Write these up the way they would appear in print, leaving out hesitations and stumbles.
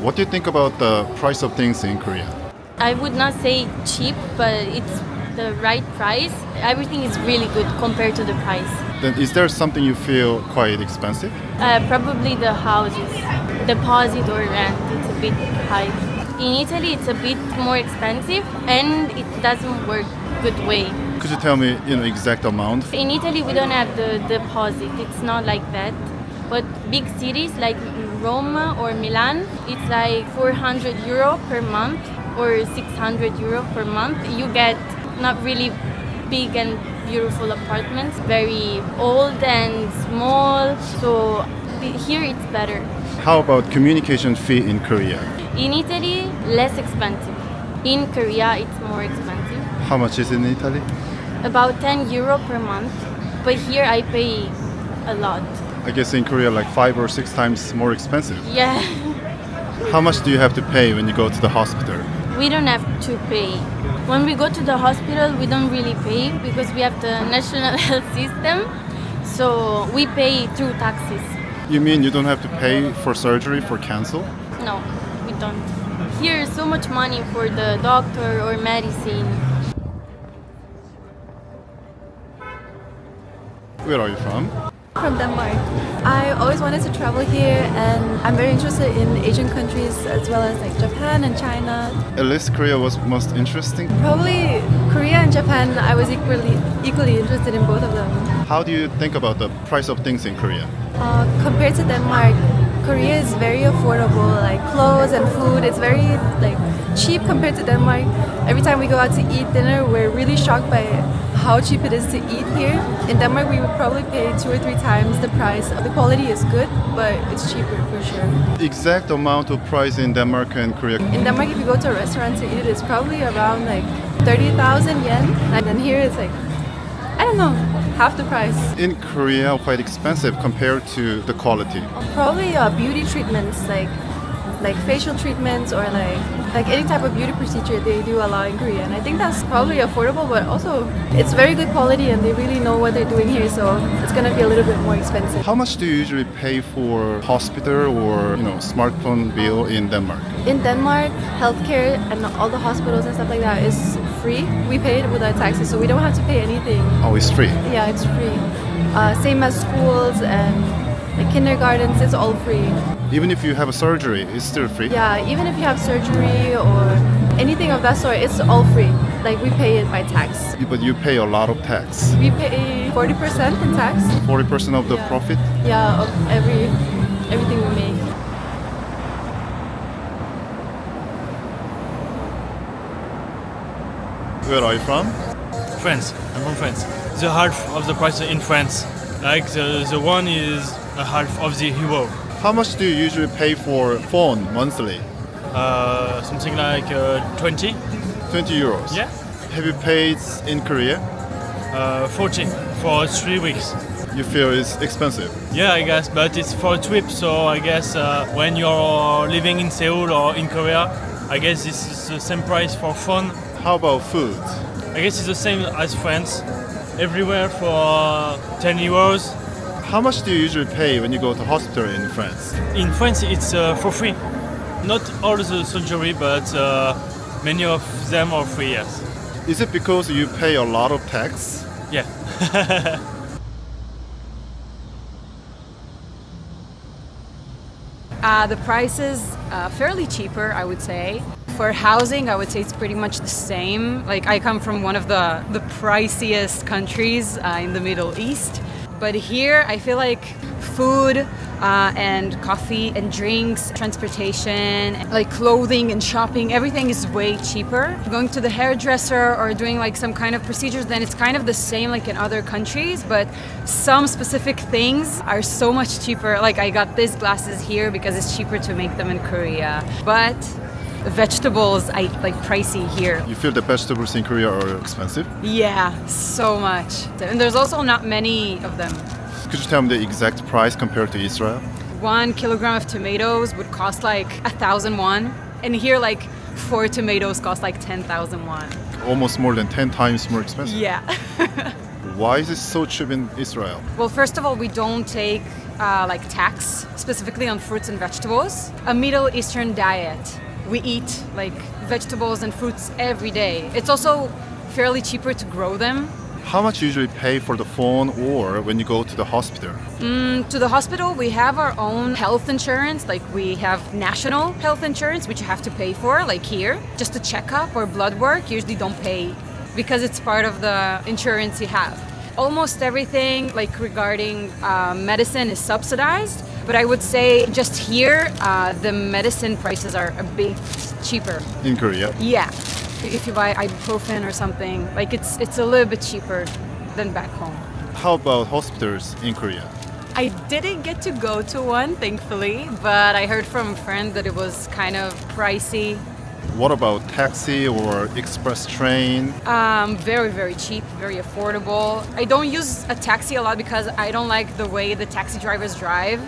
What do you think about the price of things in Korea? I would not say cheap, but it's the right price. Everything is really good compared to the price. Then is there something you feel quite expensive? Probably the houses, deposit or rent, it's a bit high. In Italy, it's a bit more expensive and it doesn't work good way. Could you tell me, exact amount? In Italy, we don't have the deposit. It's not like that. But big cities like Rome or Milan, it's like 400 euro per month or 600 euro per month. You get not really big and beautiful apartments, very old and small. So here it's better. How about communication fee in Korea? In Italy, less expensive. In Korea, it's more expensive. How much is it in Italy? About 10 euro per month. But here I pay a lot. I guess in Korea like 5 or 6 times more expensive. Yeah. How much do you have to pay when you go to the hospital? We don't have to pay. When we go to the hospital, we don't really pay because we have the national health system. So we pay through taxes. You mean you don't have to pay for surgery for cancer? No, we don't. Here is so much money for the doctor or medicine. Where are you from? From Denmark. I always wanted to travel here and I'm very interested in Asian countries as well as like Japan and China. At least Korea was most interesting. Probably Korea and Japan, I was equally interested in both of them. How do you think about the price of things in Korea? Compared to Denmark, Korea is very affordable, like clothes and food. It's very like cheap compared to Denmark. Every time we go out to eat dinner, we're really shocked by how cheap it is to eat here. In Denmark, we would probably pay 2 or 3 times the price. The quality is good, but it's cheaper for sure. Exact amount of price in Denmark and Korea. In Denmark, if you go to a restaurant to eat, it's probably around like 30,000 yen. And then here it's like, I don't know, half the price. In Korea, quite expensive compared to the quality. Probably beauty treatments, like facial treatments or like any type of beauty procedure they do a lot in Korea. And I think that's probably affordable, but also it's very good quality and they really know what they're doing here, so it's gonna be a little bit more expensive. How much do you usually pay for hospital or smartphone bill in Denmark? In Denmark, healthcare and all the hospitals and stuff like that is free. We pay it with our taxes, so we don't have to pay anything. Oh, it's free. Yeah, it's free. Same as schools and like kindergartens, it's all free. Even if you have a surgery, it's still free? Yeah, even if you have surgery or anything of that sort, it's all free. Like we pay it by tax. But you pay a lot of tax. We pay 40% in tax. 40% of the Yeah. profit? Yeah, of everything we make. Where are you from? France. I'm from France. The half of the price in France. Like the one is a half of the euro. How much do you usually pay for phone monthly? Something like 20. 20 euros. Yeah. Have you paid in Korea? 40 for 3 weeks. You feel it's expensive? Yeah, I guess, but it's for a trip, so I guess when you're living in Seoul or in Korea, I guess this is the same price for phone. How about food? I guess it's the same as France. Everywhere for 10 euros. How much do you usually pay when you go to hospital in France? In France, it's for free. Not all the surgery, but many of them are free, yes. Is it because you pay a lot of tax? Yeah. The price is fairly cheaper, I would say. For housing, I would say it's pretty much the same. Like I come from one of the priciest countries in the Middle East. But here, I feel like food and coffee and drinks, transportation, like clothing and shopping, everything is way cheaper. Going to the hairdresser or doing like some kind of procedures, then it's kind of the same like in other countries, but some specific things are so much cheaper. Like I got these glasses here because it's cheaper to make them in Korea. But vegetables, I like pricey here. You feel the vegetables in Korea are expensive? Yeah, so much. And there's also not many of them. Could you tell me the exact price compared to Israel? 1 kilogram of tomatoes would cost like 1,000 won. And here like 4 tomatoes cost like 10,000 won. Almost more than 10 times more expensive. Yeah. Why is it so cheap in Israel? Well, first of all, we don't take like tax, specifically on fruits and vegetables. A Middle Eastern diet. We eat like vegetables and fruits every day. It's also fairly cheaper to grow them. How much you usually pay for the phone or when you go to the hospital? To the hospital, we have our own health insurance. Like we have national health insurance, which you have to pay for, like here. Just a checkup or blood work, you usually don't pay because it's part of the insurance you have. Almost everything, like regarding medicine, is subsidized. But I would say just here, the medicine prices are a bit cheaper. In Korea? Yeah. If you buy ibuprofen or something, like it's a little bit cheaper than back home. How about hospitals in Korea? I didn't get to go to one, thankfully, but I heard from a friend that it was kind of pricey. What about taxi or express train? Very, very cheap, very affordable. I don't use a taxi a lot because I don't like the way the taxi drivers drive.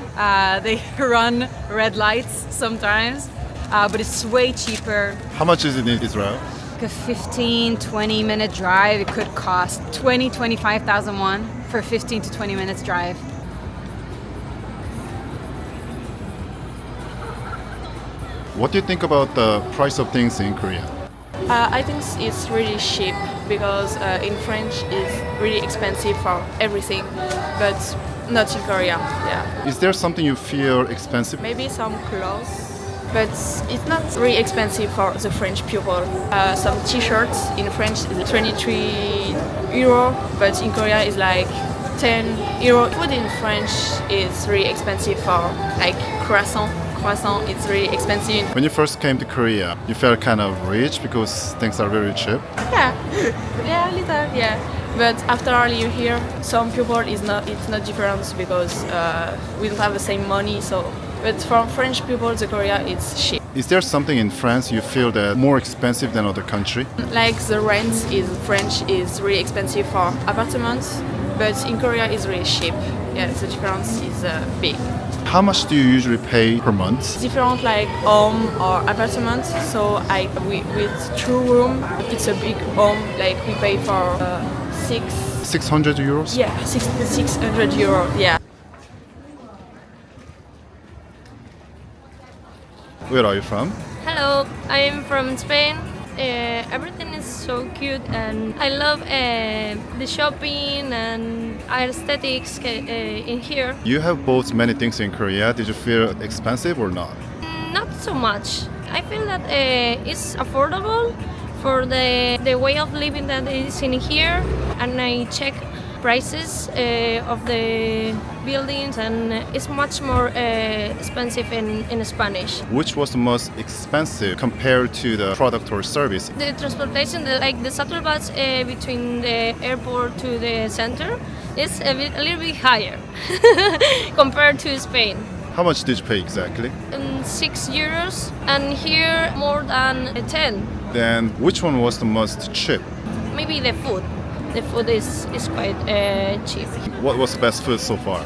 They run red lights sometimes, but it's way cheaper. How much is it in Israel? Like a 15-20 minute drive, it could cost 25,000 won for 15 to 20 minutes drive. What do you think about the price of things in Korea? I think it's really cheap because in French it's really expensive for everything, but not in Korea. Yeah, Is there something you feel expensive? maybe some clothes, but it's not really expensive for the French people. Some T-shirts in French is 23 euro, but in Korea it's like 10 euro. Food in French is really expensive for like croissant. Croissant, it's really expensive. When you first came to Korea, you felt kind of rich because things are very cheap. Yeah, yeah, a little, yeah. But after all, you hear some people it's not different because we don't have the same money. So, but for French people, the Korea it's cheap. Is there something in France you feel that more expensive than other country? Like the rent in French is really expensive for apartments, but in Korea it's really cheap. Yeah, the difference is big. How much do you usually pay per month? Different like home or apartment. So with 2 room, it's a big home. Like we pay for 600 euros? Yeah, 600 euro. Yeah. Where are you from? Hello, I am from Spain. Everything is so cute and I love the shopping and aesthetics in here. You have bought many things in Korea. Did you feel expensive or not? Not so much. I feel that it's affordable for the way of living that is in here, and I check prices of the buildings and it's much more expensive in Spanish. Which was the most expensive compared to the product or service? The transportation, like the shuttle bus between the airport to the center, is a little bit higher compared to Spain. How much did you pay exactly? 6 euros, and here more than 10. Then which one was the most cheap? Maybe the food. The food is quite cheap. What was the best food so far?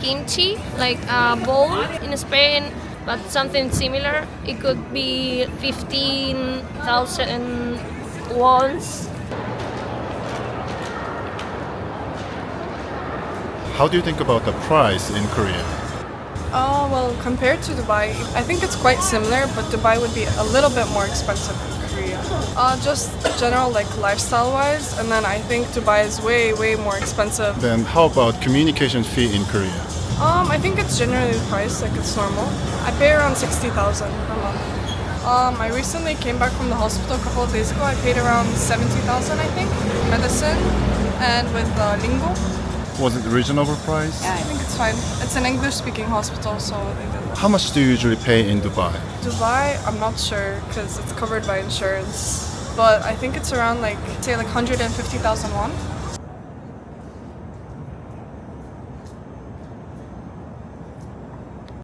Kimchi, like a bowl in Spain, but something similar. It could be 15,000 wons. How do you think about the price in Korea? Oh, well, compared to Dubai, I think it's quite similar, but Dubai would be a little bit more expensive than Korea. Just general, like lifestyle-wise, and then I think Dubai is way, way more expensive. Then how about communication fee in Korea? I think it's generally priced like it's normal. I pay around 60,000 per month. I recently came back from the hospital a couple of days ago. I paid around 70,000, I think, medicine and with lingo. Was it reasonable price? Yeah, I think it's fine. It's an English-speaking hospital, so they did. How much do you usually pay in Dubai? Dubai, I'm not sure because it's covered by insurance, but I think it's around like say like 150,000 won.